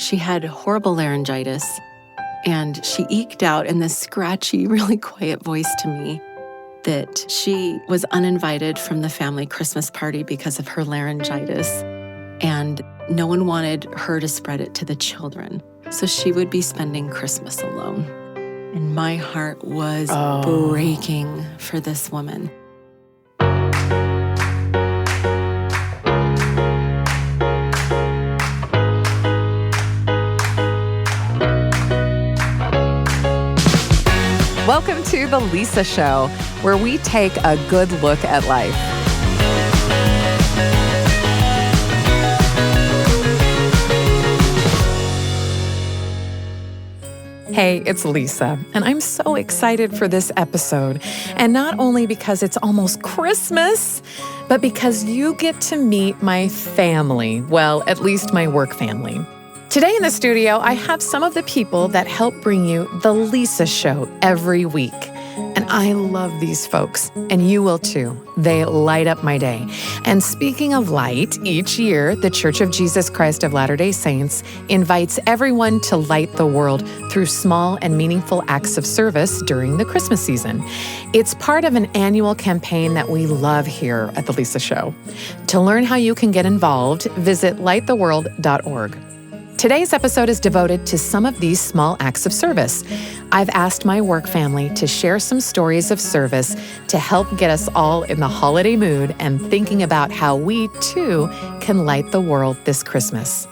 She had horrible laryngitis, and she eked out in this scratchy, really quiet voice to me that she was uninvited from the family Christmas party because of her laryngitis, and no one wanted her to spread it to the children. So she would be spending Christmas alone. And my heart was breaking for this woman. Welcome to The Lisa Show, where we take a good look at life. Hey, it's Lisa, and I'm so excited for this episode. And not only because it's almost Christmas, but because you get to meet my family. Well, at least my work family. Today in the studio, I have some of the people that help bring you The Lisa Show every week. And I love these folks, and you will too. They light up my day. And speaking of light, each year, the Church of Jesus Christ of Latter-day Saints invites everyone to light the world through small and meaningful acts of service during the Christmas season. It's part of an annual campaign that we love here at The Lisa Show. To learn how you can get involved, visit lighttheworld.org. Today's episode is devoted to some of these small acts of service. I've asked my work family to share some stories of service to help get us all in the holiday mood and thinking about how we, too, can light the world this Christmas.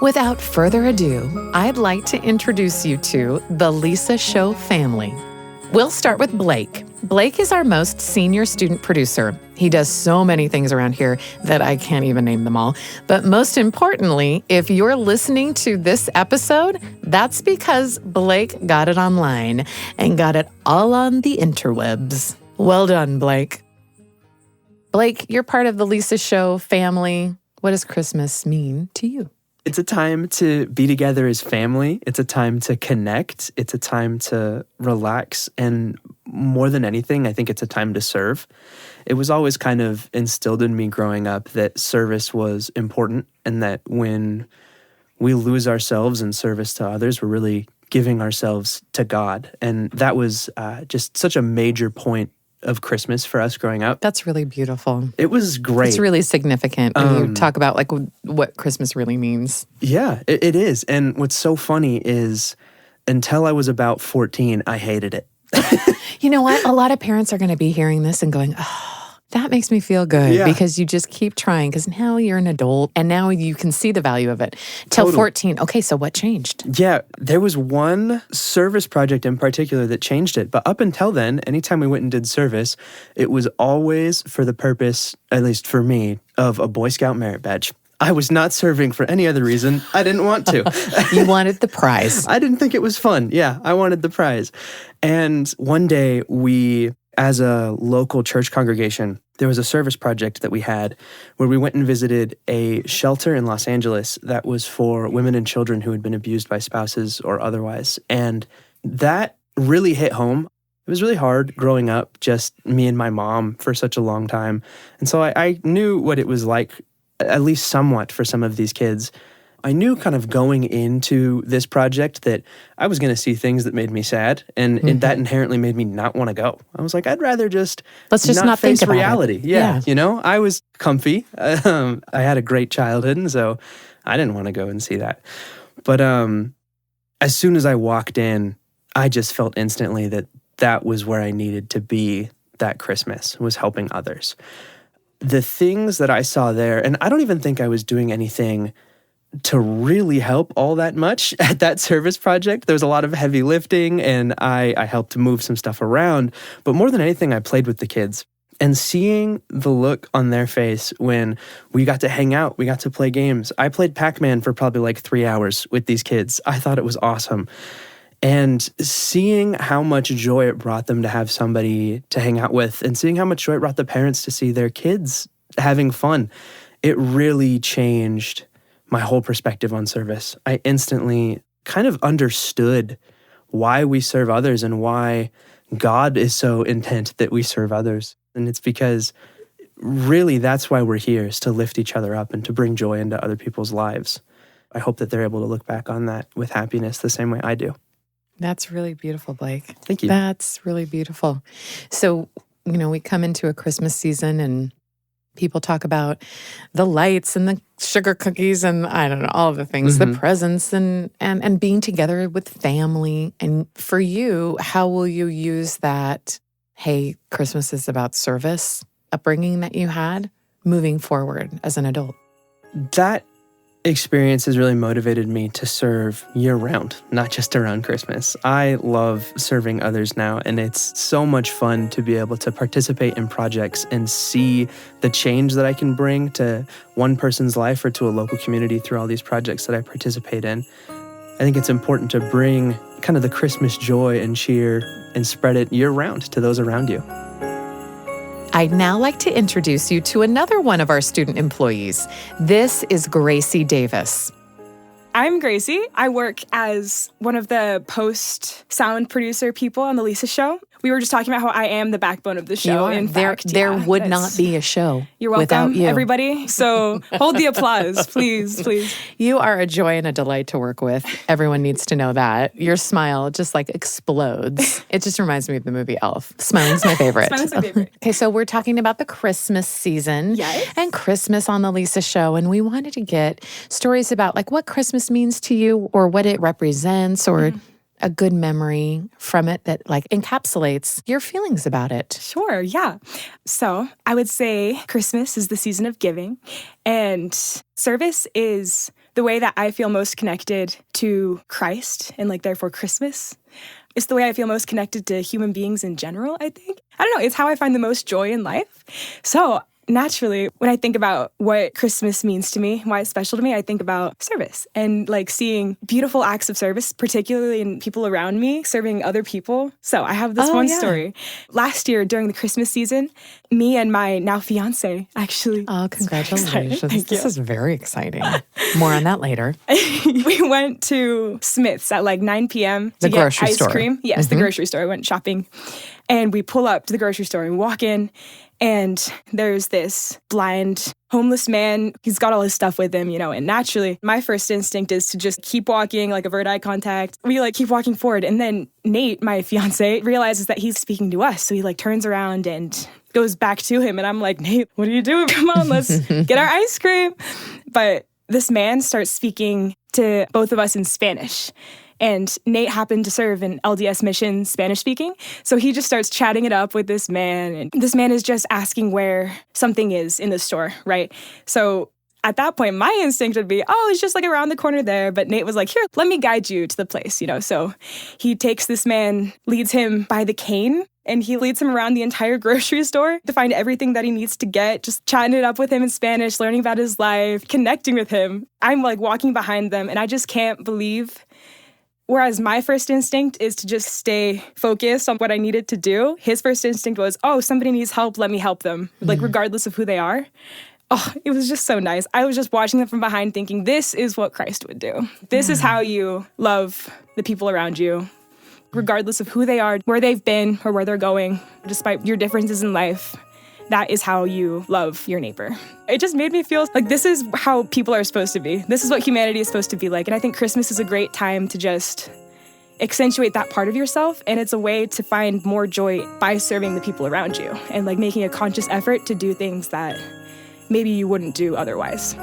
Without further ado, I'd like to introduce you to the Lisa Show family. We'll start with Blake. Blake is our most senior student producer. He does so many things around here that I can't even name them all. But most importantly, if you're listening to this episode, that's because Blake got it online and got it all on the interwebs. Well done, Blake. Blake, you're part of the Lisa Show family. What does Christmas mean to you? It's a time to be together as family. It's a time to connect. It's a time to relax. And more than anything, I think it's a time to serve. It was always kind of instilled in me growing up that service was important and that when we lose ourselves in service to others, we're really giving ourselves to God. And that was just such a major point of Christmas for us growing up. That's really beautiful. It was great. It's really significant when you talk about like what Christmas really means. Yeah, it is. And what's so funny is until I was about 14, I hated it. You know what? A lot of parents are going to be hearing this and going, oh, that makes me feel good because you just keep trying because now you're an adult and now you can see the value of it. Till 14. Okay, so what changed? Yeah, there was one service project in particular that changed it. But up until then, anytime we went and did service, it was always for the purpose, at least for me, of a Boy Scout merit badge. I was not serving for any other reason. I didn't want to. You wanted the prize. I didn't think it was fun. Yeah, I wanted the prize. And one day we, as a local church congregation, there was a service project that we had where we went and visited a shelter in Los Angeles that was for women and children who had been abused by spouses or otherwise. And that really hit home. It was really hard growing up, just me and my mom for such a long time. And so I knew what it was like, at least somewhat, for some of these kids. I knew kind of going into this project that I was going to see things that made me sad, and that inherently made me not want to go. I was like, I'd rather let's just not face think about reality. It. Yeah, you know, I was comfy. I had a great childhood, and so I didn't want to go and see that. But as soon as I walked in, I just felt instantly that that was where I needed to be that Christmas, was helping others. The things that I saw there, and I don't even think I was doing anything to really help all that much at that service project. There was a lot of heavy lifting, and I helped move some stuff around. But more than anything, I played with the kids. And seeing the look on their face when we got to hang out, we got to play games. I played Pac-Man for probably like 3 hours with these kids. I thought it was awesome. And seeing how much joy it brought them to have somebody to hang out with, and seeing how much joy it brought the parents to see their kids having fun, it really changed my whole perspective on service. I instantly kind of understood why we serve others and why God is so intent that we serve others. And it's because really that's why we're here, is to lift each other up and to bring joy into other people's lives. I hope that they're able to look back on that with happiness the same way I do. That's really beautiful, Blake. Thank you. That's really beautiful. So, we come into a Christmas season and people talk about the lights and the sugar cookies and I don't know, all of the things, the presents and being together with family. And for you, how will you use that, hey, Christmas is about service, upbringing that you had moving forward as an adult? That experience has really motivated me to serve year-round, not just around Christmas. I love serving others now, and it's so much fun to be able to participate in projects and see the change that I can bring to one person's life or to a local community through all these projects that I participate in. I think it's important to bring kind of the Christmas joy and cheer and spread it year-round to those around you. I'd now like to introduce you to another one of our student employees. This is Gracie Davis. I'm Gracie. I work as one of the post-sound producer people on the Lisa Show. We were just talking about how I am the backbone of the show. You are. In fact, there would not be a show You're welcome, without you. everybody. So hold the applause, please. You are a joy and a delight to work with. Everyone needs to know that. Your smile just like explodes. It just reminds me of the movie Elf. Smiling's my favorite. Smiling's my favorite. Okay, so we're talking about the Christmas season. Yes. And Christmas on the Lisa Show. And we wanted to get stories about like what Christmas means to you or what it represents or a good memory from it that like encapsulates your feelings about it. Sure, yeah. So I would say Christmas is the season of giving, and service is the way that I feel most connected to Christ and like therefore Christmas. It's the way I feel most connected to human beings in general, I think. I don't know, it's how I find the most joy in life. So naturally, when I think about what Christmas means to me, why it's special to me, I think about service and like seeing beautiful acts of service, particularly in people around me, serving other people. So I have this story. Last year during the Christmas season, me and my now fiance actually. Oh, congratulations. Thank you. This is very exciting. More on that later. We went to Smith's at like 9 p.m. to The get grocery ice store. cream. Yes, the grocery store. I went shopping. And we pull up to the grocery store and we walk in. And there's this blind homeless man. He's got all his stuff with him, and naturally, my first instinct is to just keep walking, like avert eye contact. We like keep walking forward. And then Nate, my fiance, realizes that he's speaking to us. So he like turns around and goes back to him. And I'm like, Nate, what are you doing? Come on, let's get our ice cream. But this man starts speaking to both of us in Spanish. And Nate happened to serve in LDS mission Spanish speaking. So he just starts chatting it up with this man. And this man is just asking where something is in the store, right? So at that point, my instinct would be, oh, it's just like around the corner there. But Nate was like, here, let me guide you to the place, So he takes this man, leads him by the cane. And he leads him around the entire grocery store to find everything that he needs to get, just chatting it up with him in Spanish, learning about his life, connecting with him. I'm like walking behind them and I just can't believe. Whereas my first instinct is to just stay focused on what I needed to do. His first instinct was, oh, somebody needs help, let me help them, like regardless of who they are. Oh, it was just so nice. I was just watching them from behind thinking, this is what Christ would do. This is how you love the people around you, regardless of who they are, where they've been, or where they're going, despite your differences in life. That is how you love your neighbor. It just made me feel like this is how people are supposed to be. This is what humanity is supposed to be like. And I think Christmas is a great time to just accentuate that part of yourself. And it's a way to find more joy by serving the people around you and like making a conscious effort to do things that maybe you wouldn't do otherwise.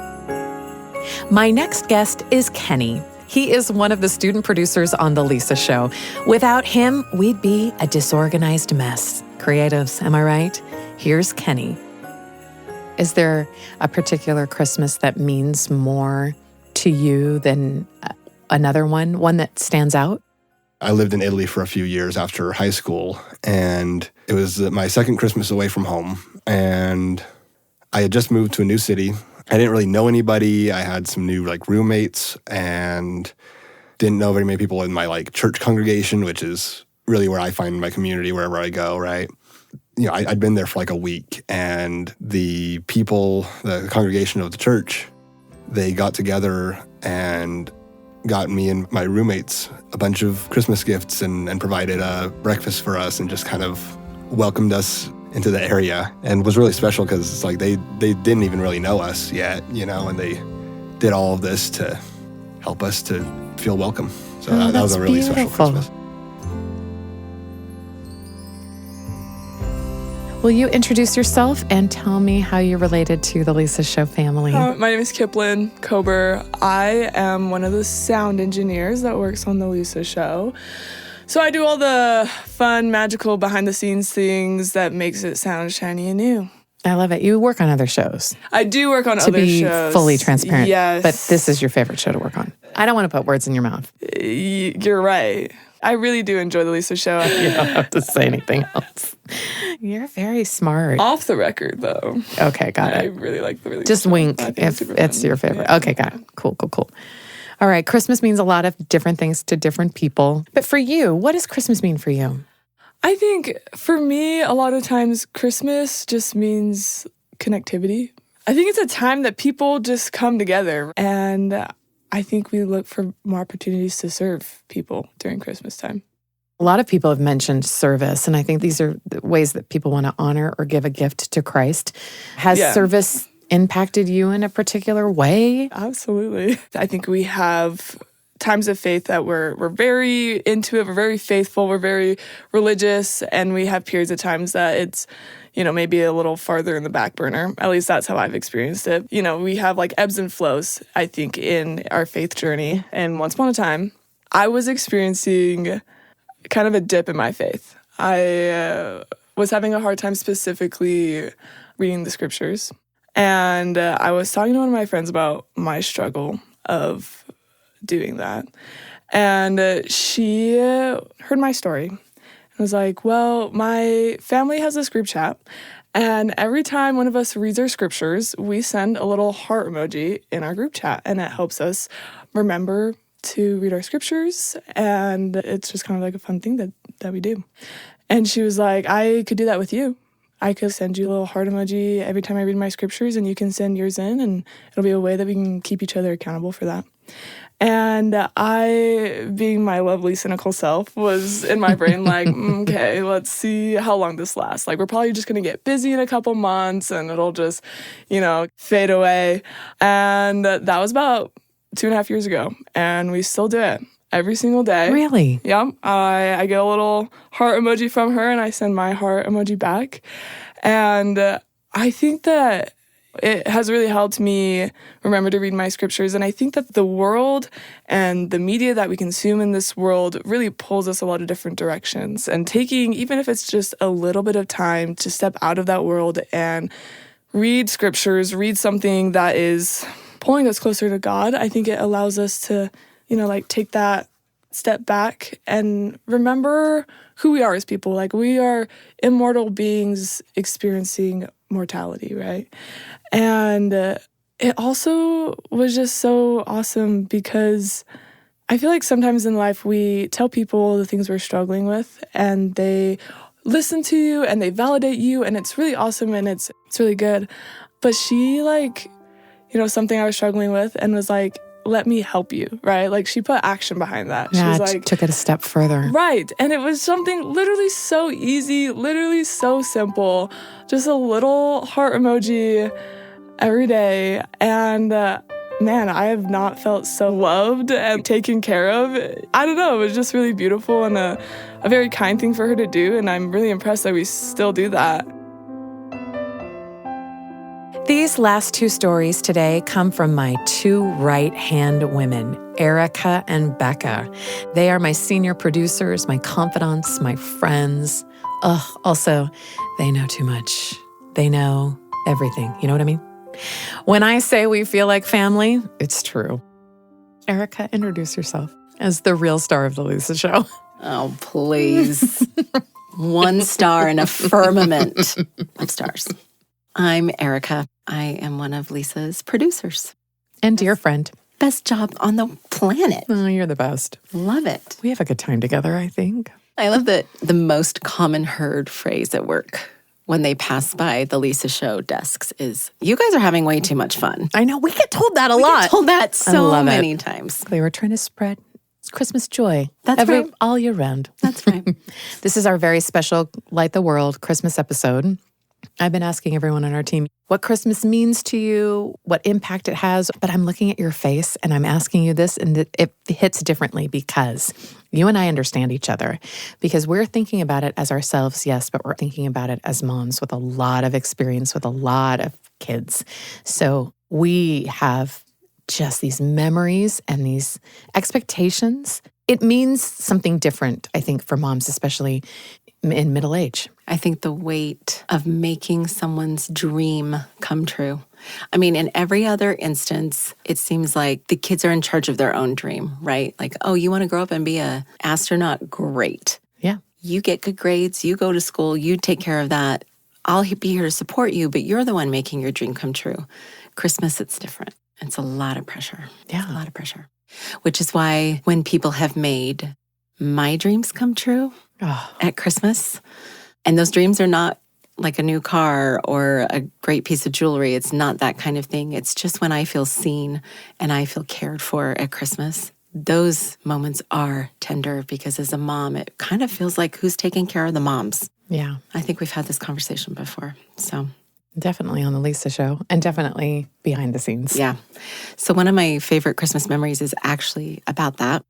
My next guest is Kenny. He is one of the student producers on The Lisa Show. Without him, we'd be a disorganized mess. Creatives, am I right? Here's Kenny. Is there a particular Christmas that means more to you than another one that stands out? I lived in Italy for a few years after high school, and it was my second Christmas away from home. And I had just moved to a new city. I didn't really know anybody. I had some new roommates and didn't know very many people in my church congregation, which is really where I find my community wherever I go, right? I'd been there for a week, and the people, the congregation of the church, they got together and got me and my roommates a bunch of Christmas gifts and provided a breakfast for us and just kind of welcomed us into the area. And was really special because it's they didn't even really know us yet, and they did all of this to help us to feel welcome. So Oh, that was that's a really special beautiful. Christmas. Will you introduce yourself and tell me how you're related to the Lisa Show family? My name is Kiplin Kober. I am one of the sound engineers that works on the Lisa Show. So I do all the fun, magical, behind-the-scenes things that makes it sound shiny and new. I love it. You work on other shows. I do work on To other be shows. fully transparent. Yes. But this is your favorite show to work on. I don't want to put words in your mouth. You're right. I really do enjoy the Lisa Show. You don't have to say anything else. You're very smart. Off the record, though. Okay, got I it. really like the Lisa Just Show. wink I think if super it's fun. your favorite. Yeah. Okay, got it. Cool. All right, Christmas means a lot of different things to different people. But for you, what does Christmas mean for you? I think for me, a lot of times Christmas just means connectivity. I think it's a time that people just come together, and I think we look for more opportunities to serve people during Christmas time. A lot of people have mentioned service, and I think these are the ways that people want to honor or give a gift to Christ. Has Yeah. service impacted you in a particular way? Absolutely. I think we have times of faith that we're very into it, we're very faithful, we're very religious, and we have periods of times that it's, maybe a little farther in the back burner. At least that's how I've experienced it. We have like ebbs and flows, I think, in our faith journey. And once upon a time, I was experiencing kind of a dip in my faith. I was having a hard time specifically reading the scriptures. And I was talking to one of my friends about my struggle of doing that. And she heard my story and was like, well, my family has this group chat. And every time one of us reads our scriptures, we send a little heart emoji in our group chat. And it helps us remember to read our scriptures, and it's just kind of like a fun thing that we do. And she was like, I could do that with you. I could send you a little heart emoji every time I read my scriptures, and you can send yours in, and it'll be a way that we can keep each other accountable for that. And I, being my lovely cynical self, was in my brain like, okay, let's see how long this lasts. Like, we're probably just going to get busy in a couple months, and it'll just, fade away. And that was about 2.5 years ago, and we still do it every single day. Really? Yep. I get a little heart emoji from her, and I send my heart emoji back. And I think that it has really helped me remember to read my scriptures. And I think that the world and the media that we consume in this world really pulls us a lot of different directions. And taking, even if it's just a little bit of time to step out of that world and read scriptures, read something that is pulling us closer to God, I think it allows us to, take that step back and remember who we are as people. Like, we are immortal beings experiencing mortality, right? And it also was just so awesome because I feel like sometimes in life we tell people the things we're struggling with, and they listen to you and they validate you, and it's really awesome and it's really good. But she something I was struggling with, and was like, let me help you, right? Like, she put action behind that. Yeah, She was like, took it a step further. right. And it was something literally so easy, literally so simple, just a little heart emoji every day. And man, I have not felt so loved and taken care of. I don't know, it was just really beautiful and a very kind thing for her to do. And I'm really impressed that we still do that. These last two stories today come from my two right-hand women, Erika and Becca. They are my senior producers, my confidants, my friends. Also, they know too much. They know everything. You know what I mean? When I say we feel like family, it's true. Erika, introduce yourself as the real star of the Lisa Show. Oh, please. 1 star in a firmament of stars. I'm Erika. I am one of Lisa's producers. And dear friend. Best job on the planet. Oh, you're the best. Love it. We have a good time together, I think. I love that the most common heard phrase at work when they pass by the Lisa Show desks is, you guys are having way too much fun. I know, we get told that a We lot. get told that so love it. many times. They were trying to spread Christmas joy. That's right. All year round. That's right. This is our very special Light the World Christmas episode. I've been asking everyone on our team what Christmas means to you, what impact it has, but I'm looking at your face and I'm asking you this, and it hits differently because you and I understand each other, because we're thinking about it as ourselves, yes, but we're thinking about it as moms with a lot of experience, with a lot of kids. So we have just these memories and these expectations. It means something different, I think, for moms, especially in middle age. I think the weight of making someone's dream come true. I mean, in every other instance, it seems like the kids are in charge of their own dream, right? Like, oh, you want to grow up and be an astronaut? Great. Yeah. You get good grades, you go to school, you take care of that. I'll be here to support you, but you're the one making your dream come true. Christmas, it's different. It's a lot of pressure. Yeah. It's a lot of pressure. Which is why when people have made my dreams come true at Christmas, and those dreams are not like a new car or a great piece of jewelry. It's not that kind of thing. It's just when I feel seen and I feel cared for at Christmas. Those moments are tender because as a mom, it kind of feels like who's taking care of the moms. Yeah. I think we've had this conversation before. So definitely on the Lisa show and definitely behind the scenes. yeah. So one of my favorite Christmas memories is actually about that.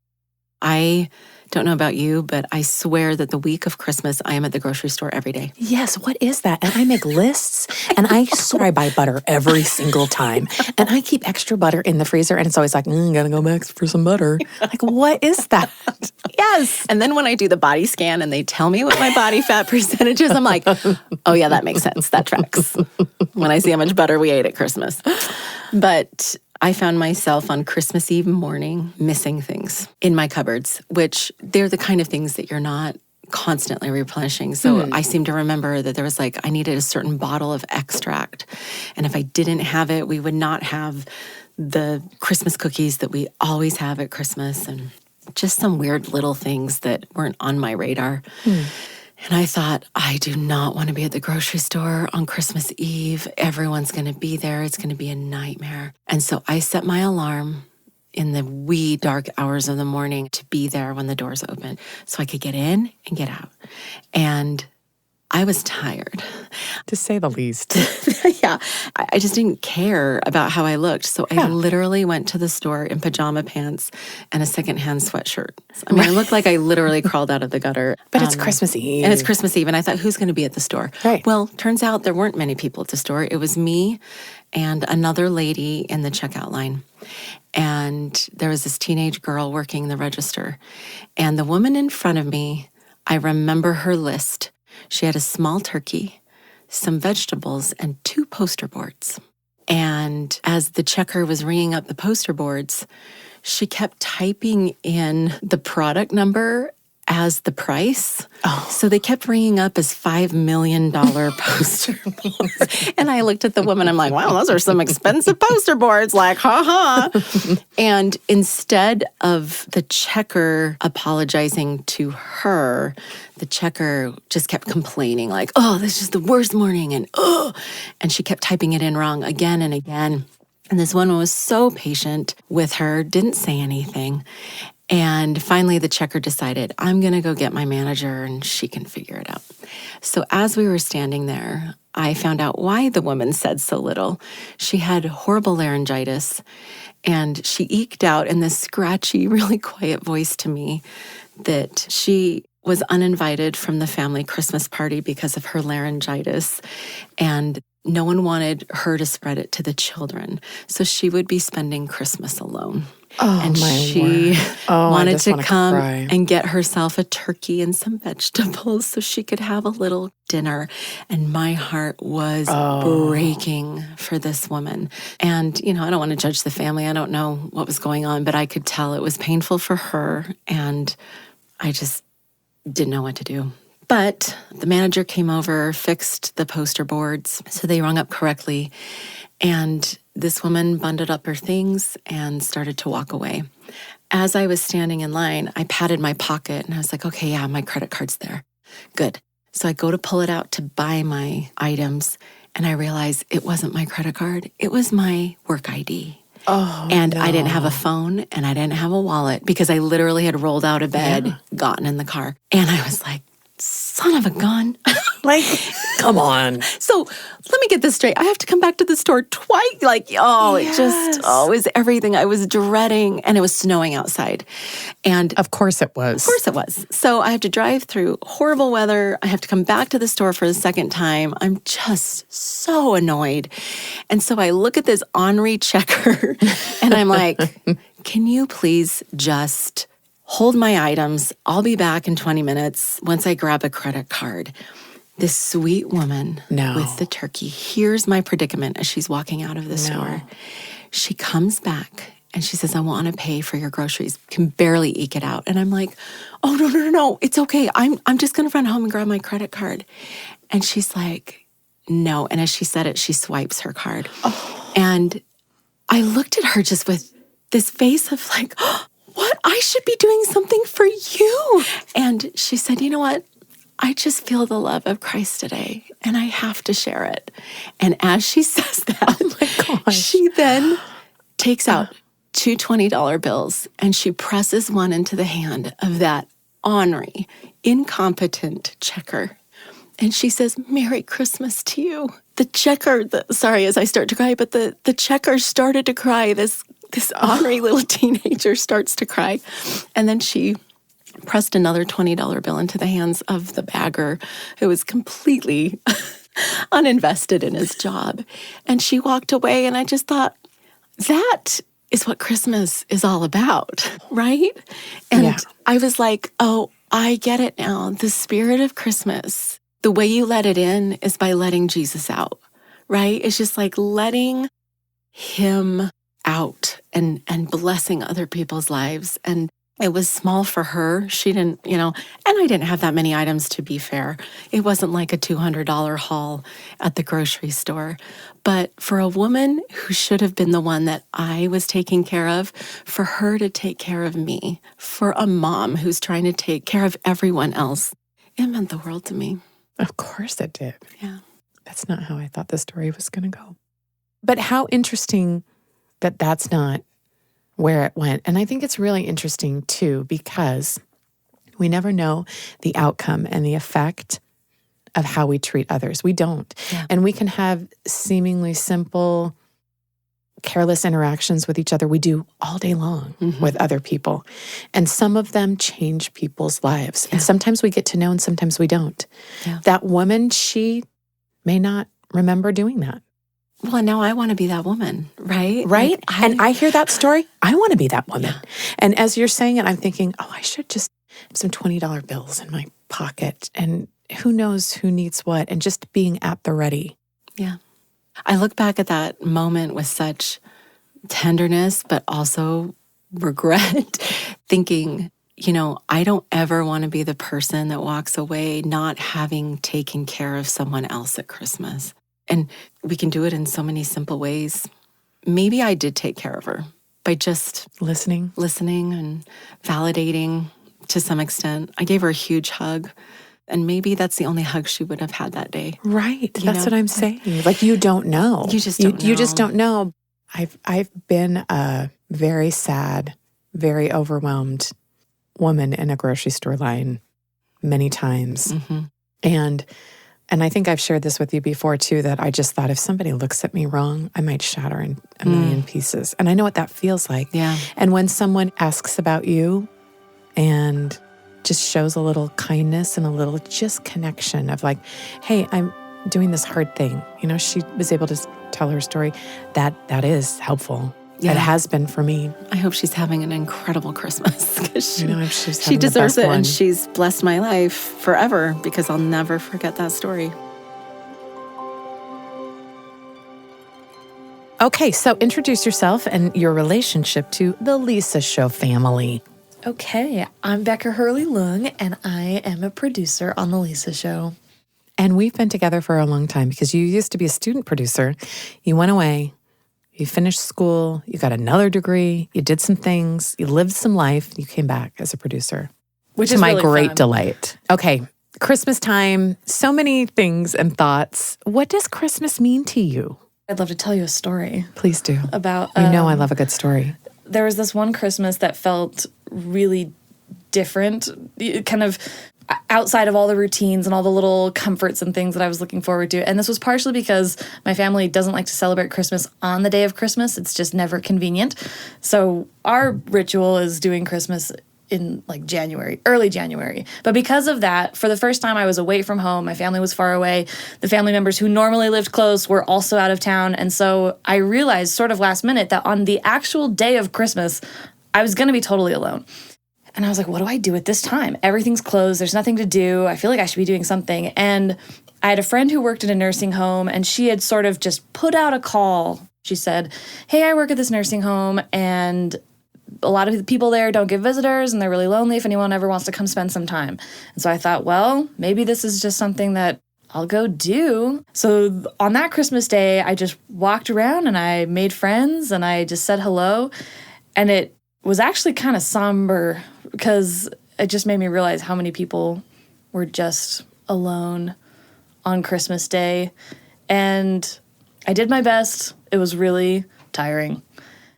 I don't know about you, but I swear that the week of Christmas, I am at the grocery store every day. Yes, what is that? And I make lists, and I swear I buy butter every single time. And I keep extra butter in the freezer, and it's always like, gotta go back for some butter. Like, what is that? Yes. And then when I do the body scan and they tell me what my body fat percentage is, I'm like, oh yeah, that makes sense. That tracks. When I see how much butter we ate at Christmas. But I found myself on Christmas Eve morning missing things in my cupboards, which they're the kind of things that you're not constantly replenishing. So I seem to remember that there was I needed a certain bottle of extract. And if I didn't have it, we would not have the Christmas cookies that we always have at Christmas, and just some weird little things that weren't on my radar. And I thought, I do not want to be at the grocery store on Christmas Eve. Everyone's going to be there. It's going to be a nightmare. And so I set my alarm in the wee dark hours of the morning to be there when the doors open so I could get in and get out. And I was tired. To say the least. Yeah. I just didn't care about how I looked. So I literally went to the store in pajama pants and a secondhand sweatshirt. I mean, I looked like I literally crawled out of the gutter. But it's Christmas Eve. And it's Christmas Eve. And I thought, who's going to be at the store? Right. Well, turns out there weren't many people at the store. It was me and another lady in the checkout line. And there was this teenage girl working the register. And the woman in front of me, I remember her list. She had a small turkey, some vegetables, and 2 poster boards. And as the checker was ringing up the poster boards, she kept typing in the product number as the price. So they kept ringing up as $5 million poster boards. And I looked at the woman, I'm like, wow, those are some expensive poster boards, like, And instead of the checker apologizing to her, the checker just kept complaining, like, oh, this is the worst morning, and she kept typing it in wrong again and again. And this woman was so patient with her, didn't say anything. And finally, the checker decided, I'm going to go get my manager and she can figure it out. So as we were standing there, I found out why the woman said so little. She had horrible laryngitis, and she eked out in this scratchy, really quiet voice to me that she was uninvited from the family Christmas party because of her laryngitis, and no one wanted her to spread it to the children. So she would be spending Christmas alone. And she wanted to come and get herself a turkey and some vegetables so she could have a little dinner. And my heart was breaking for this woman. And, I don't want to judge the family. I don't know what was going on, but I could tell it was painful for her. And I just didn't know what to do. But the manager came over, fixed the poster boards so they rung up correctly. And this woman bundled up her things and started to walk away. As I was standing in line, I patted my pocket and I was like, okay, yeah, my credit card's there. Good. So I go to pull it out to buy my items, and I realized it wasn't my credit card. It was my work ID. And I didn't have a phone and I didn't have a wallet because I literally had rolled out of bed, gotten in the car. And I was like, son of a gun. Like, come on. So let me get this straight. I have to come back to the store twice. Like, it was everything I was dreading. And it was snowing outside. And Of course it was. of course it was. So I have to drive through horrible weather. I have to come back to the store for the second time. I'm just so annoyed. And so I look at this ornery checker and I'm like, can you please just hold my items? I'll be back in 20 minutes once I grab a credit card. This sweet woman with the turkey hears my predicament as she's walking out of the store. She comes back and she says, I want to pay for your groceries. Can barely eke it out. And I'm like, oh, no. It's okay. I'm just going to run home and grab my credit card. And she's like, no. And as she said it, she swipes her card. Oh. And I looked at her just with this face of like, what? I should be doing something for you. And she said, you know what? I just feel the love of Christ today, and I have to share it. And as she says that, oh my gosh, she then takes out two $20 bills, and she presses one into the hand of that ornery, incompetent checker. And she says, Merry Christmas to you. The checker, as I start to cry, but the checker started to cry. This ornery little teenager starts to cry. And then she pressed another $20 bill into the hands of the bagger who was completely uninvested in his job. And she walked away, and I just thought, that is what Christmas is all about, right? And I was like, oh, I get it now. The spirit of Christmas, the way you let it in is by letting Jesus out, right? It's just like letting him out and blessing other people's lives. And it was small for her. She didn't, and I didn't have that many items, to be fair. It wasn't like a $200 haul at the grocery store. But for a woman who should have been the one that I was taking care of, for her to take care of me, for a mom who's trying to take care of everyone else, it meant the world to me. Of course it did. Yeah. That's not how I thought the story was going to go. But how interesting that that's not where it went. And I think it's really interesting too, because we never know the outcome and the effect of how we treat others. We don't. Yeah. And we can have seemingly simple, careless interactions with each other. We do all day long with other people. And some of them change people's lives. Yeah. And sometimes we get to know and sometimes we don't. Yeah. That woman, she may not remember doing that. Well, now I want to be that woman, right? Right? And I hear that story. I want to be that woman. Yeah. And as you're saying it, I'm thinking, I should just have some $20 bills in my pocket. And who knows who needs what, and just being at the ready. Yeah. I look back at that moment with such tenderness, but also regret, thinking, I don't ever want to be the person that walks away not having taken care of someone else at Christmas. And we can do it in so many simple ways. Maybe I did take care of her by just listening and validating to some extent. I gave her a huge hug, and maybe that's the only hug she would have had that day. Right. That's what I'm saying. Like, you don't know. You just don't know. You just don't know. I've been a very sad, very overwhelmed woman in a grocery store line many times. And I think I've shared this with you before, too, that I just thought if somebody looks at me wrong, I might shatter in a million pieces. And I know what that feels like. Yeah. And when someone asks about you and just shows a little kindness and a little just connection of like, hey, I'm doing this hard thing. She was able to tell her story. That is helpful. Yeah. It has been for me. I hope she's having an incredible Christmas, because she deserves it, and she's blessed my life forever, because I'll never forget that story. Okay, so introduce yourself and your relationship to the Lisa Show family. Okay, I'm Becca Hurley-Lung, and I am a producer on The Lisa Show. And we've been together for a long time, because you used to be a student producer. You went away. You finished school, you got another degree, you did some things, you lived some life, you came back as a producer. Which is my really great fun. delight. Okay, Christmas time, so many things and thoughts. What does Christmas mean to you? I'd love to tell you a story. Please do. About I love a good story. There was this one Christmas that felt really different. I outside of all the routines and all the little comforts and things that I was looking forward to. And this was partially because my family doesn't like to celebrate Christmas on the day of Christmas. It's just never convenient. So our ritual is doing Christmas in like early January. But because of that, for the first time I was away from home. My family was far away. The family members who normally lived close were also out of town. And so I realized sort of last minute that on the actual day of Christmas, I was going to be totally alone. And I was like, what do I do at this time? Everything's closed. There's nothing to do. I feel like I should be doing something. And I had a friend who worked in a nursing home, and she had sort of just put out a call. She said, hey, I work at this nursing home, and a lot of the people there don't get visitors, and they're really lonely if anyone ever wants to come spend some time. And so I thought, well, maybe this is just something that I'll go do. So on that Christmas day, I just walked around and I made friends and I just said hello. And it was actually kind of somber because it just made me realize how many people were just alone on Christmas Day. And I did my best. It was really tiring.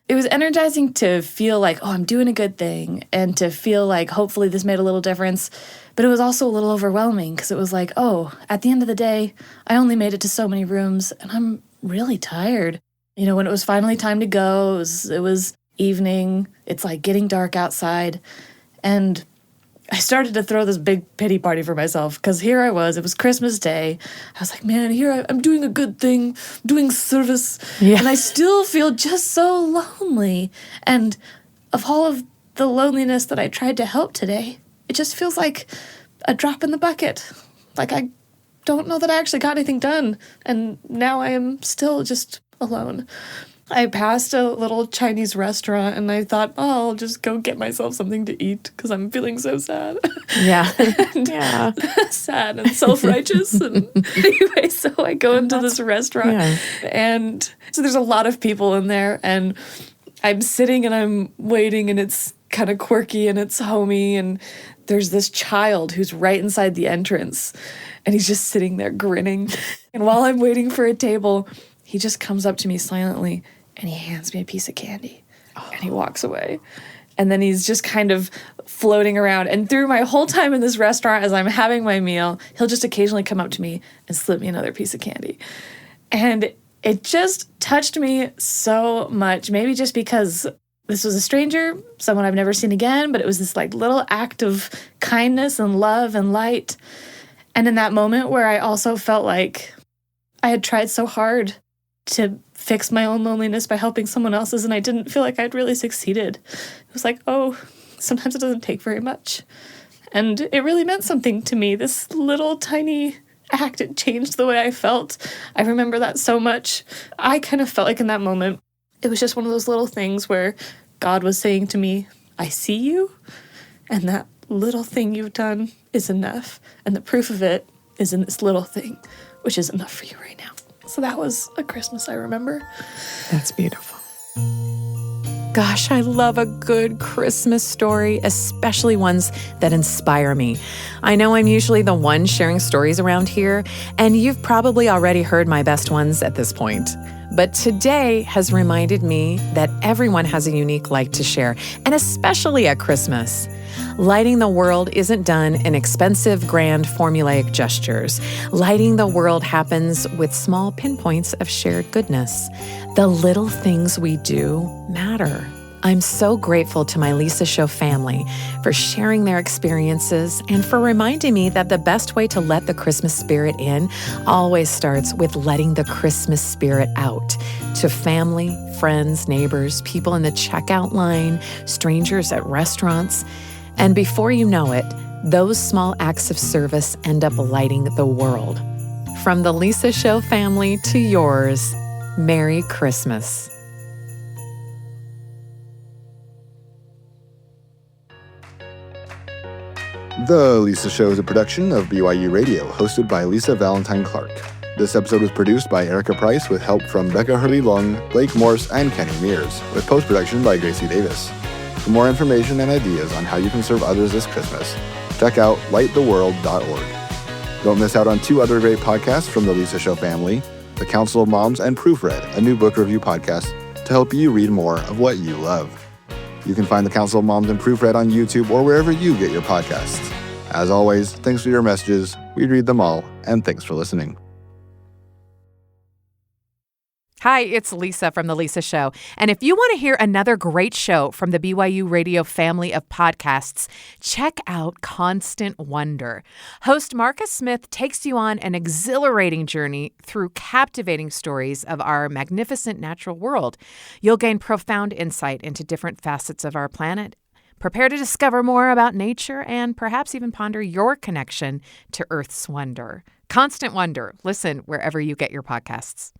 It was energizing to feel like, oh, I'm doing a good thing, and to feel like hopefully this made a little difference. But it was also a little overwhelming because it was like, oh, at the end of the day, I only made it to so many rooms and I'm really tired. You know, when it was finally time to go, it was evening. It's like getting dark outside. And I started to throw this big pity party for myself because here I was. It was Christmas Day. I was like, man, I'm doing a good thing, doing service. Yeah. And I still feel just so lonely. And of all of the loneliness that I tried to help today, it just feels like a drop in the bucket. Like I don't know that I actually got anything done. And now I am still just alone. I passed a little Chinese restaurant and I thought, oh, I'll just go get myself something to eat because I'm feeling so sad. Yeah. Yeah. Sad and self-righteous. And anyway, so I go into this restaurant and so there's a lot of people in there and I'm sitting and I'm waiting and it's kind of quirky and it's homey and there's this child who's right inside the entrance and he's just sitting there grinning. And while I'm waiting for a table, he just comes up to me silently and he hands me a piece of candy and he walks away. And then he's just kind of floating around. And through my whole time in this restaurant, as I'm having my meal, he'll just occasionally come up to me and slip me another piece of candy. And it just touched me so much, maybe just because this was a stranger, someone I've never seen again, but it was this like little act of kindness and love and light. And in that moment where I also felt like I had tried so hard to fix my own loneliness by helping someone else's, and I didn't feel like I'd really succeeded. It was like, oh, sometimes it doesn't take very much. And it really meant something to me. This little tiny act, it changed the way I felt. I remember that so much. I kind of felt like in that moment, it was just one of those little things where God was saying to me, I see you, and that little thing you've done is enough. And the proof of it is in this little thing, which is enough for you right now. So that was a Christmas I remember. That's beautiful. Gosh, I love a good Christmas story, especially ones that inspire me. I know I'm usually the one sharing stories around here, and you've probably already heard my best ones at this point. But today has reminded me that everyone has a unique light to share, and especially at Christmas. Lighting the world isn't done in expensive, grand, formulaic gestures. Lighting the world happens with small pinpoints of shared goodness. The little things we do matter. I'm so grateful to my Lisa Show family for sharing their experiences and for reminding me that the best way to let the Christmas spirit in always starts with letting the Christmas spirit out to family, friends, neighbors, people in the checkout line, strangers at restaurants. And before you know it, those small acts of service end up lighting the world. From the Lisa Show family to yours, Merry Christmas. The Lisa Show is a production of BYU Radio, hosted by Lisa Valentine Clark. This episode was produced by Erika Price with help from Becca Hurley-Lung, Blake Morse, and Kenny Mears, with post-production by Gracie Davis. For more information and ideas on how you can serve others this Christmas, check out lighttheworld.org. Don't miss out on 2 other great podcasts from the Lisa Show family, The Council of Moms and Proofread, a new book review podcast to help you read more of what you love. You can find The Council of Moms and Proofread on YouTube or wherever you get your podcasts. As always, thanks for your messages. We read them all, and thanks for listening. Hi, it's Lisa from The Lisa Show. And if you want to hear another great show from the BYU Radio family of podcasts, check out Constant Wonder. Host Marcus Smith takes you on an exhilarating journey through captivating stories of our magnificent natural world. You'll gain profound insight into different facets of our planet. Prepare to discover more about nature and perhaps even ponder your connection to Earth's wonder. Constant Wonder. Listen wherever you get your podcasts.